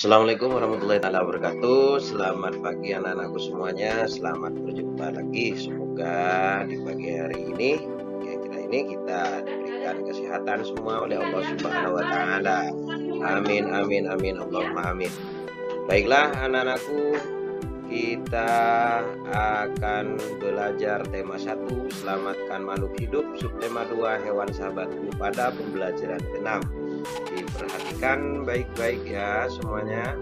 Assalamualaikum warahmatullahi wabarakatuh. Selamat pagi anak-anakku semuanya. Selamat berjumpa lagi. Semoga di pagi hari ini kita diberikan kesehatan semua oleh Allah Subhanahu wa taala. Amin amin amin Allahumma amin. Baiklah anak-anakku, kita akan belajar tema 1 selamatkan makhluk hidup, subtema 2 hewan sahabatku pada pembelajaran ke-6. Diperhatikan baik-baik ya semuanya.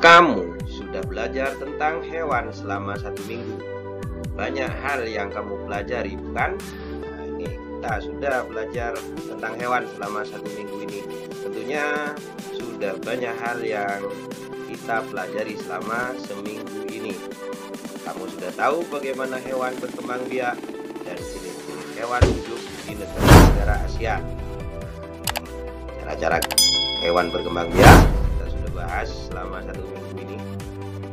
Kamu sudah belajar tentang hewan selama 1 minggu. Banyak hal yang kamu pelajari, bukan? Nah, ini kita sudah belajar tentang hewan selama 1 minggu ini. Tentunya sudah banyak hal yang kita pelajari selama seminggu ini. Kamu sudah tahu bagaimana hewan berkembang biak dan jenis-jenis hewan hidup di negara Asia. Cara-cara hewan berkembang biak kita sudah bahas selama 1 minggu ini.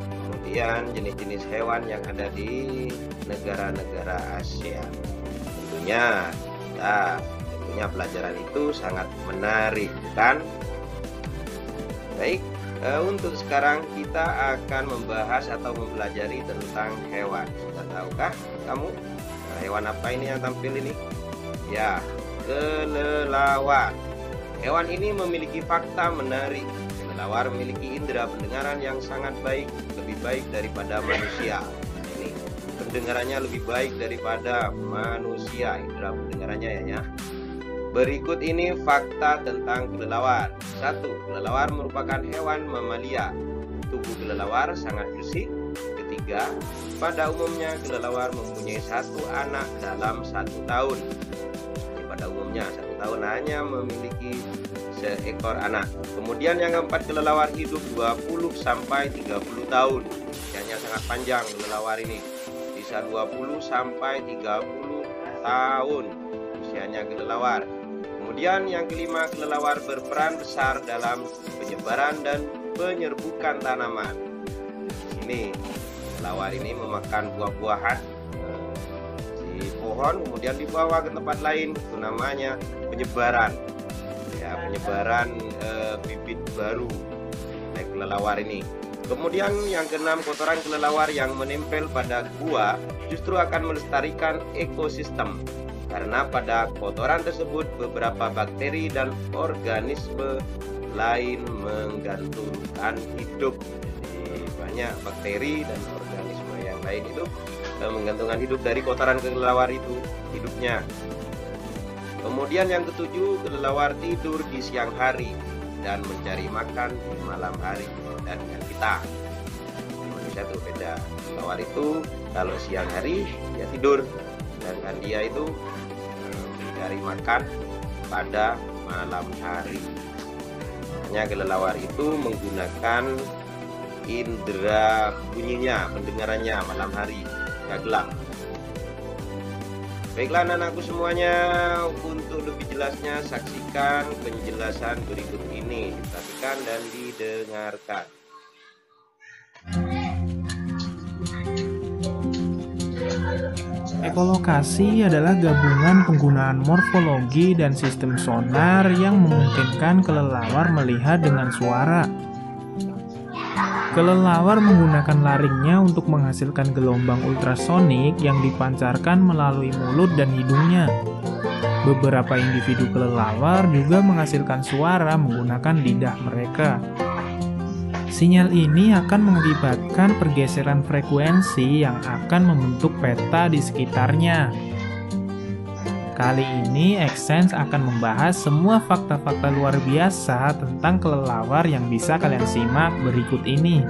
Kemudian jenis-jenis hewan yang ada di negara-negara Asia. Tentunya pelajaran itu sangat menarik, kan? Baik, untuk sekarang kita akan membahas atau mempelajari tentang hewan. Sudah tahukah kamu hewan apa ini yang tampil ini? Ya, kelelawar. Hewan ini memiliki fakta menarik. Kelelawar memiliki indera pendengaran yang sangat baik, lebih baik daripada manusia. Nah, ini pendengarannya lebih baik daripada manusia, indera pendengarannya ya. Berikut ini fakta tentang kelelawar. 1. Kelelawar merupakan hewan mamalia. Tubuh kelelawar sangat bersih. Ketiga, pada umumnya kelelawar mempunyai 1 anak dalam 1 tahun. Pada umumnya 1 tahun hanya memiliki seekor anak. Kemudian yang keempat, kelelawar hidup 20 sampai 30 tahun. Usianya sangat panjang kelelawar ini. Bisa 20 sampai 30 tahun usianya kelelawar. Kemudian yang kelima, kelelawar berperan besar dalam penyebaran dan penyerbukan tanaman. Ini kelelawar ini memakan buah-buahan di pohon, kemudian dibawa ke tempat lain. Itu namanya penyebaran. Ya, penyebaran bibit baru dari kelelawar ini. Kemudian yang keenam, kotoran kelelawar yang menempel pada buah justru akan melestarikan ekosistem. Karena pada kotoran tersebut beberapa bakteri dan organisme lain menggantungkan hidup. Jadi banyak bakteri dan organisme yang lain itu menggantungkan hidup dari kotoran kelelawar itu hidupnya. Kemudian yang ketujuh, kelelawar tidur di siang hari dan mencari makan di malam hari. Dan dengan kita manusia itu beda. Kelelawar itu kalau siang hari dia tidur, sedangkan dia itu mencari makan pada malam hari. Hanya kelelawar itu menggunakan indera bunyinya, pendengarannya malam hari, gelap. Baiklah anak-anakku semuanya, untuk lebih jelasnya saksikan penjelasan berikut ini. Perhatikan dan didengarkan. Ekolokasi adalah gabungan penggunaan morfologi dan sistem sonar yang memungkinkan kelelawar melihat dengan suara. Kelelawar menggunakan laringnya untuk menghasilkan gelombang ultrasonik yang dipancarkan melalui mulut dan hidungnya. Beberapa individu kelelawar juga menghasilkan suara menggunakan lidah mereka. Sinyal ini akan mengakibatkan pergeseran frekuensi yang akan membentuk peta di sekitarnya. Kali ini, Xsense akan membahas semua fakta-fakta luar biasa tentang kelelawar yang bisa kalian simak berikut ini.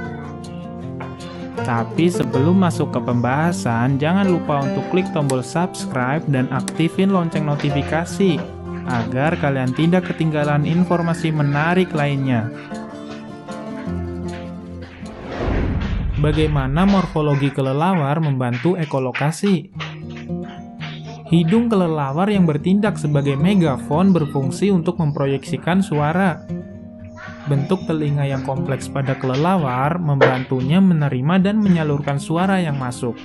Tapi sebelum masuk ke pembahasan, jangan lupa untuk klik tombol subscribe dan aktifin lonceng notifikasi agar kalian tidak ketinggalan informasi menarik lainnya. Bagaimana morfologi kelelawar membantu ekolokasi? Hidung kelelawar yang bertindak sebagai megafon berfungsi untuk memproyeksikan suara. Bentuk telinga yang kompleks pada kelelawar membantunya menerima dan menyalurkan suara yang masuk.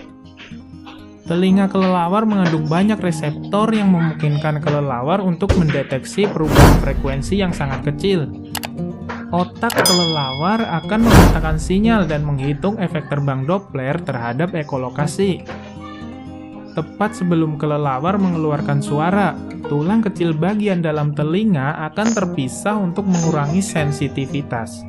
Telinga kelelawar mengandung banyak reseptor yang memungkinkan kelelawar untuk mendeteksi perubahan frekuensi yang sangat kecil. Otak kelelawar akan memetakan sinyal dan menghitung efek terbang Doppler terhadap ekolokasi. Tepat sebelum kelelawar mengeluarkan suara, tulang kecil bagian dalam telinga akan terpisah untuk mengurangi sensitivitas.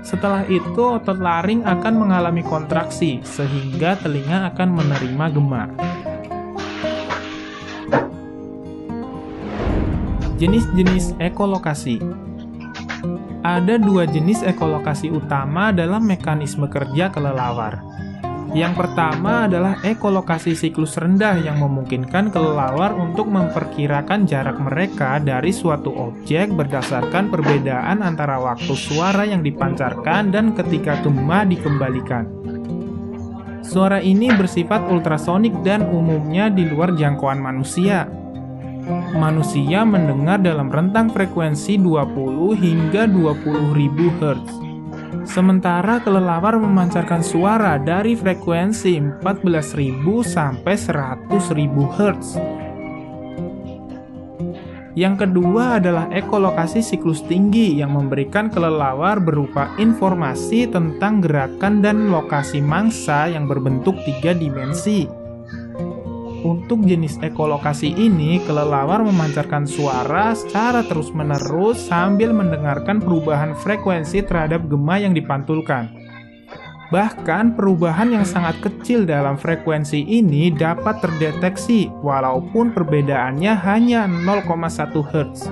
Setelah itu, otot laring akan mengalami kontraksi, sehingga telinga akan menerima gema. Jenis-jenis ekolokasi. Ada dua jenis ekolokasi utama dalam mekanisme kerja kelelawar. Yang pertama adalah ekolokasi siklus rendah yang memungkinkan kelelawar untuk memperkirakan jarak mereka dari suatu objek berdasarkan perbedaan antara waktu suara yang dipancarkan dan ketika gema dikembalikan. Suara ini bersifat ultrasonik dan umumnya di luar jangkauan manusia. Manusia mendengar dalam rentang frekuensi 20 hingga 20.000 Hz. Sementara kelelawar memancarkan suara dari frekuensi 14.000 sampai 100.000 Hz. Yang kedua adalah ekolokasi siklus tinggi yang memberikan kelelawar berupa informasi tentang gerakan dan lokasi mangsa yang berbentuk 3 dimensi. Untuk jenis ekolokasi ini, kelelawar memancarkan suara secara terus-menerus sambil mendengarkan perubahan frekuensi terhadap gema yang dipantulkan. Bahkan, perubahan yang sangat kecil dalam frekuensi ini dapat terdeteksi, walaupun perbedaannya hanya 0,1 Hz.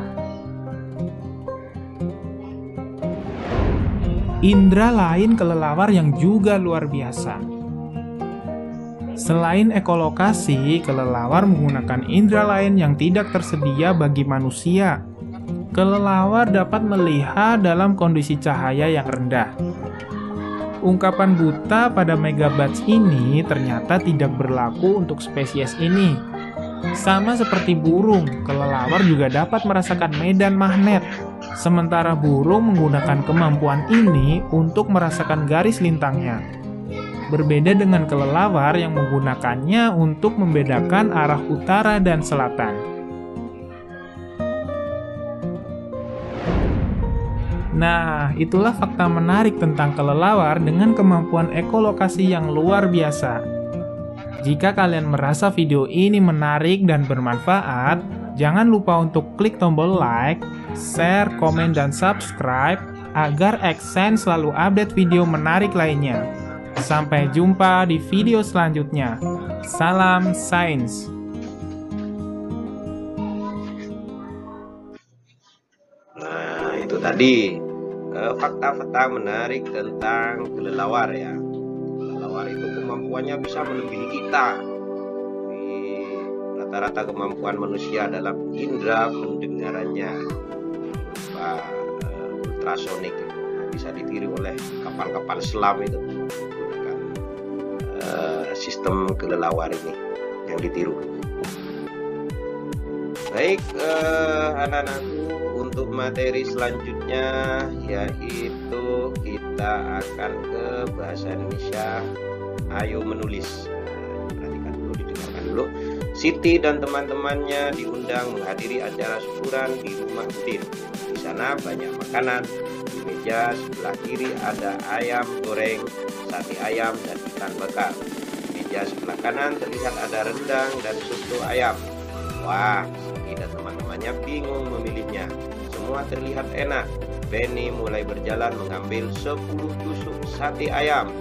Indra lain kelelawar yang juga luar biasa. Selain ekolokasi, kelelawar menggunakan indera lain yang tidak tersedia bagi manusia. Kelelawar dapat melihat dalam kondisi cahaya yang rendah. Ungkapan buta pada megabytes ini ternyata tidak berlaku untuk spesies ini. Sama seperti burung, kelelawar juga dapat merasakan medan magnet. Sementara burung menggunakan kemampuan ini untuk merasakan garis lintangnya. Berbeda dengan kelelawar yang menggunakannya untuk membedakan arah utara dan selatan. Nah, itulah fakta menarik tentang kelelawar dengan kemampuan ekolokasi yang luar biasa. Jika kalian merasa video ini menarik dan bermanfaat, jangan lupa untuk klik tombol like, share, komen, dan subscribe agar Xsen selalu update video menarik lainnya. Sampai jumpa di video selanjutnya. Salam sains. Nah, itu tadi fakta-fakta menarik tentang kelelawar ya. Kelelawar itu kemampuannya bisa melebihi kita. Rata-rata kemampuan manusia dalam indera pendengarannya ultrasonik bisa ditiru oleh kapal-kapal selam itu. Sistem kelelawar ini yang ditiru. Baik, anak-anakku, untuk materi selanjutnya yaitu kita akan ke bahasa Indonesia. Ayo menulis. Perhatikan dulu, didengarkan dulu. Siti dan teman-temannya diundang menghadiri acara syukuran di rumah Udin. Di sana banyak makanan. Di meja sebelah kiri ada ayam goreng, sate ayam, dan ikan bakar. Di meja sebelah kanan terlihat ada rendang dan soto ayam. Wah, Siti dan teman-temannya bingung memilihnya. Semua terlihat enak. Benny mulai berjalan mengambil 10 tusuk sate ayam,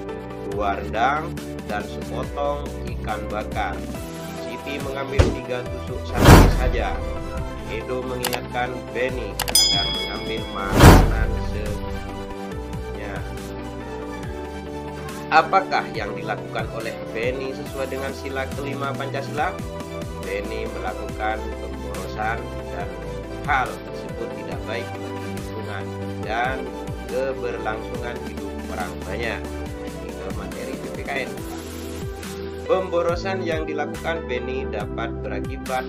2 rendang, dan sepotong ikan bakar. Siti mengambil 3 tusuk sate saja. Edo mengingatkan Benny agar mengambil makanan secukupnya. Apakah yang dilakukan oleh Benny sesuai dengan sila kelima Pancasila? Benny melakukan pemborosan dan hal tersebut tidak baik bagi lingkungan dan keberlangsungan hidup orang banyak. Ini ke materi PPKN. Pemborosan yang dilakukan Benny dapat berakibat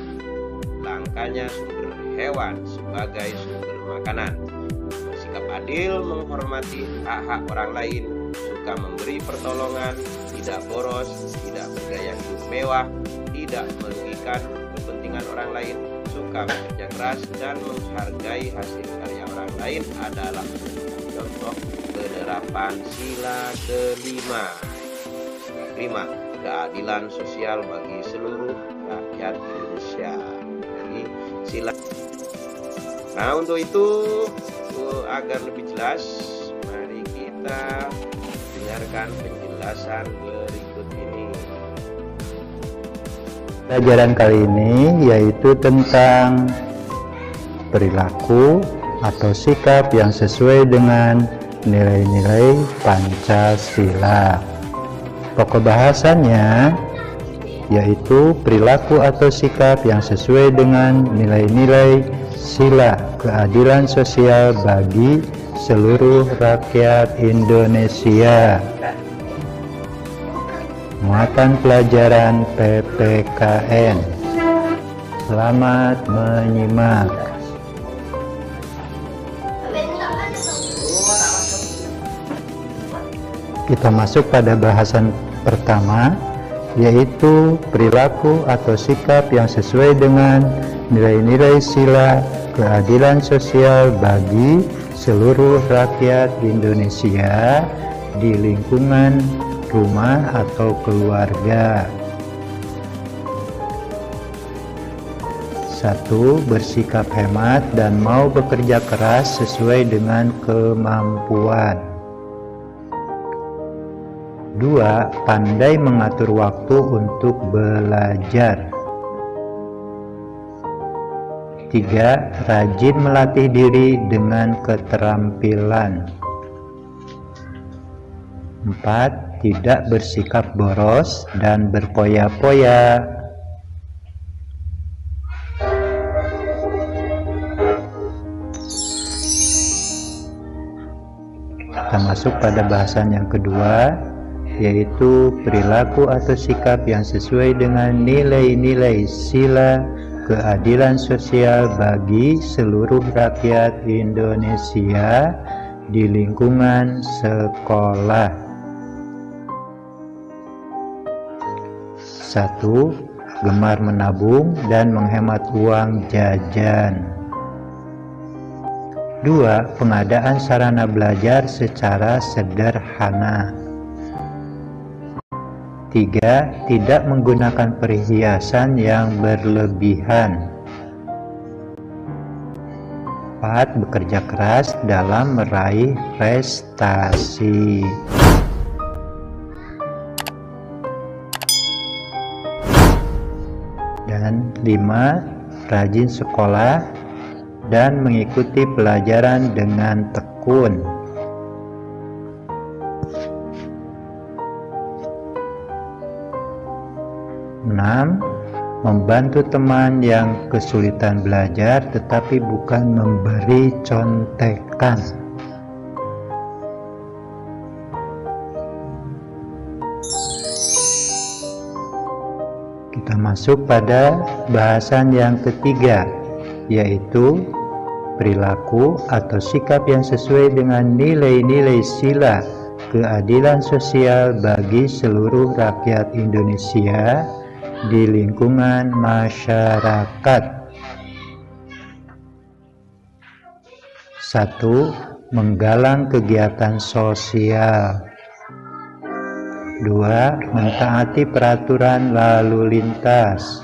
langkanya sumber hewan sebagai sumber makanan. Bersikap adil, menghormati hak-hak orang lain, suka memberi pertolongan, tidak boros, tidak bergaya hidup mewah, tidak merugikan kepentingan orang lain, suka bekerja keras, dan menghargai hasil karya orang lain adalah contoh penerapan sila kelima. Kelima, keadilan sosial bagi seluruh rakyat Indonesia. Jadi sila. Nah, untuk itu agar lebih jelas, mari kita dengarkan penjelasan berikut ini. Pelajaran kali ini yaitu tentang perilaku atau sikap yang sesuai dengan nilai-nilai Pancasila. Pokok bahasannya yaitu perilaku atau sikap yang sesuai dengan nilai-nilai sila keadilan sosial bagi seluruh rakyat Indonesia. Muatan pelajaran PPKN. Selamat menyimak. Kita masuk pada bahasan pertama, yaitu perilaku atau sikap yang sesuai dengan nilai-nilai sila keadilan sosial bagi seluruh rakyat Indonesia di lingkungan rumah atau keluarga. 1. Bersikap hemat dan mau bekerja keras sesuai dengan kemampuan. 2. Pandai mengatur waktu untuk belajar. 3. Rajin melatih diri dengan keterampilan. 4. Tidak bersikap boros dan berpoya-poya. 5. Kita masuk pada bahasan yang kedua, yaitu perilaku atau sikap yang sesuai dengan nilai-nilai sila keadilan sosial bagi seluruh rakyat Indonesia di lingkungan sekolah. 1. Gemar menabung dan menghemat uang jajan. 2. Pengadaan sarana belajar secara sederhana. 3. Tidak menggunakan perhiasan yang berlebihan. 4. Bekerja keras dalam meraih prestasi. Dan 5. Rajin sekolah dan mengikuti pelajaran dengan tekun. 6. Membantu teman yang kesulitan belajar tetapi bukan memberi contekan. 'Kita masuk pada bahasan yang ketiga, yaitu perilaku atau sikap yang sesuai dengan nilai-nilai sila keadilan sosial bagi seluruh rakyat Indonesia di lingkungan masyarakat. 1. Menggalang kegiatan sosial. 2. Mentaati peraturan lalu lintas.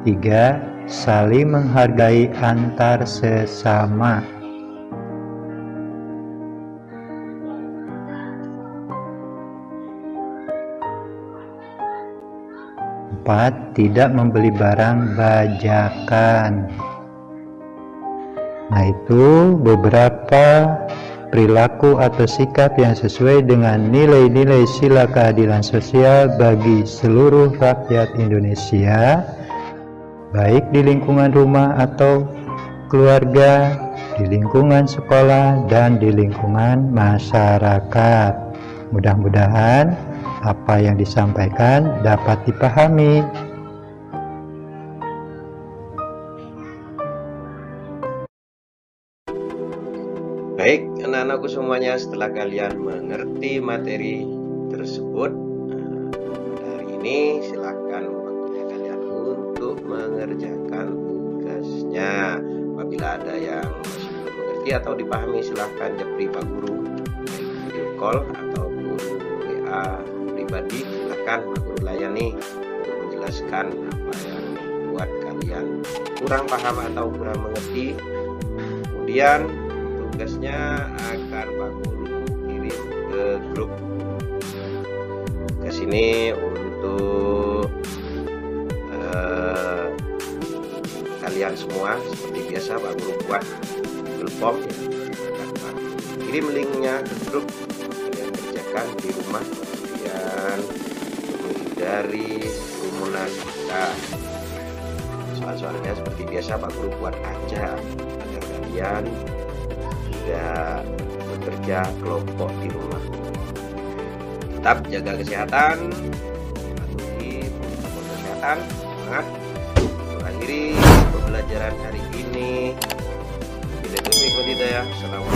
3. Saling menghargai antar sesama. 4. Tidak membeli barang bajakan. Nah, itu beberapa perilaku atau sikap yang sesuai dengan nilai-nilai sila keadilan sosial bagi seluruh rakyat Indonesia, baik di lingkungan rumah atau keluarga, di lingkungan sekolah, dan di lingkungan masyarakat. Mudah-mudahan apa yang disampaikan dapat dipahami. Baik, anak-anakku semuanya, setelah kalian mengerti materi tersebut, hari ini dimengerti atau dipahami, silahkan japri Pak Guru, video call ataupun WA pribadi, silahkan Pak Guru layani untuk menjelaskan apa yang buat kalian kurang paham atau kurang mengerti. Kemudian tugasnya akan Pak Guru kirim ke grup ke sini untuk kalian semua. Seperti biasa Pak Guru buat Google Form ya. Akan Pak Guru kirim linknya ke grup, kalian kerjakan di rumah, kemudian menghindari kerumunan kita. Soal-soalnya seperti biasa Pak Guru buat aja agar kalian tidak bekerja kelompok di rumah. Tetap jaga kesehatan, patuhi protokol kesehatan. Semangat. Akhiri pembelajaran hari ini. Bila itu, Assalamualaikum.